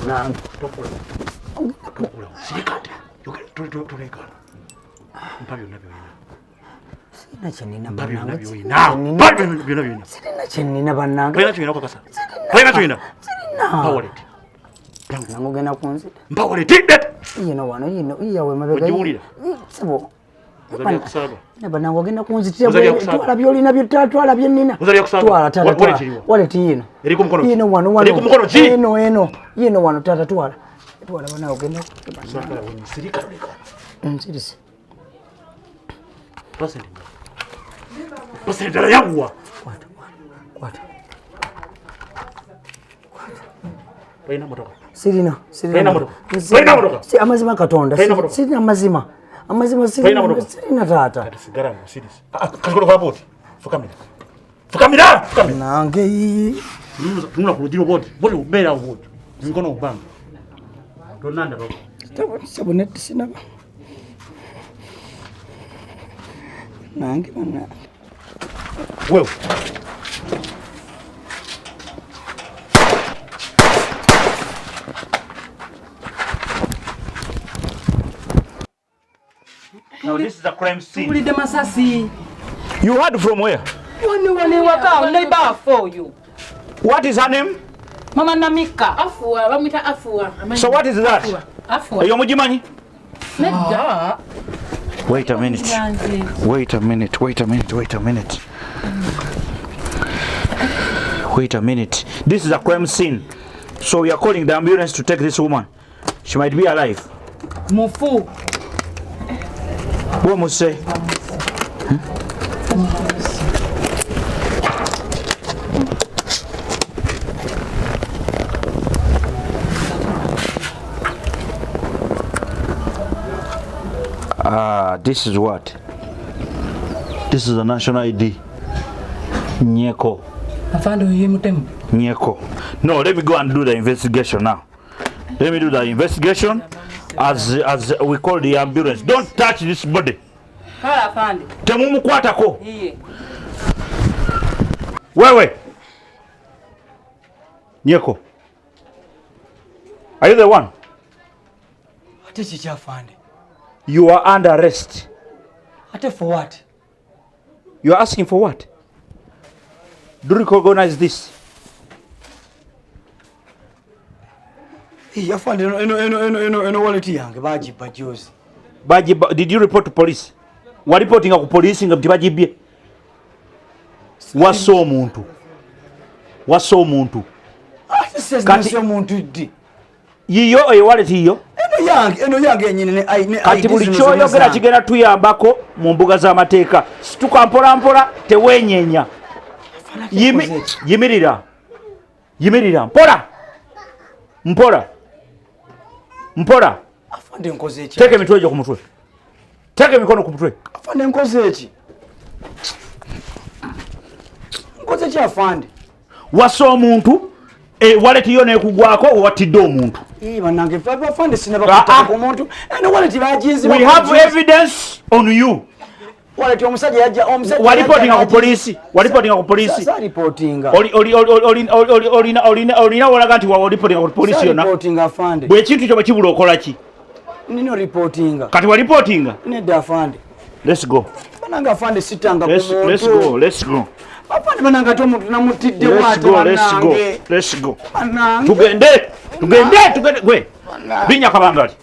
Na tokula. Sikate. Tuleka. Mpabyo nabyo ina. Sina chenina mpabyo banange. nabyo ina. Mpabyo nabyo ina. Sina chenina banange. Bayina china kwa kasa. Bayina china. Sina. Power it. Nango gena kunzi. Power it. Yino wano yino iyawe mabega. Ojulira. Sebo. Uzali kusaba. Banango gena kunzi twala byolina byotwala byenina. Uzali kusaba. Twala tata. Wale tino. Eriko mkono. Yino wano. Eriko mkono ji. Yino wano tata twala. Twala banango gena. Saka woni sirika leka. Sirisi. Pasende la yangu. Kwata. Baina motoka. Sirina. Baina motoka. Si amazima katonda. Sirina amazima. Amazima sirina tata. Sigara sirisi. Kashikolo kwa boti. Fukamira. Nange. Tununa kuludiro boti. Boti ubera boti. Mkono ubanga. Donanda baba. Saboneti sina. Nange bana. Wewe. Now this is a crime scene. You heard from where? Neighbor for you. What is her name? Mama Namika. Afua, bamwita Afua. So what is that? Afua. Eyo mujimanyi? Nedda. Wait a minute. Wait a minute. This is a crime scene. So we are calling the ambulance to take this woman. She might be alive. Mufu. What must say? This is what? This is a national ID. Nyeko. Nyeko. No, let me go and do the investigation now. Let me do the investigation as we call the ambulance. Don't touch this body. Temumukwatako. Wewe. Nyeko. Are you the one? You are under arrest. For what? You are asking for what? Do you recognize this? Wallet yange bajiba juzi. Did you report to police? Wa reporting ku police nga mtibajibye. Waso omuntu. Kati omuntu di. Yiyo wallet yiyo. Eno yange nyine ne kati buli kyoyogera kigenda tuyambako mu mbuga z'amateeka. Situka mpola tewenyenya. Yimirira. Mpola. Afande nkoze eki. Teke emitwe gyo ku mutwe. Teke emikono ku mutwe. Afande nkoze eki. Nkoze eki afande. Wasa omuntu wallet yo nekugwako watidde omuntu. Banange afande sinaba kumuntu. Eno wallet bajizi. We have evidence on you. Wallet omusajja yajja walipotinga ku police. Sasa reportinga. Olina walaga nti walipotinga ku police yona. Reportinga afande. Bwe kintu kyo bakibula okola ki? Nino reportinga. Kati walipotinga? Nedda afande. Let's go. Bananga afande sitanga ku muntu. Let's go. Afande bananga to muntu namutidde watu banange. Let's go. Tugende. Gwe. Binya kabangali.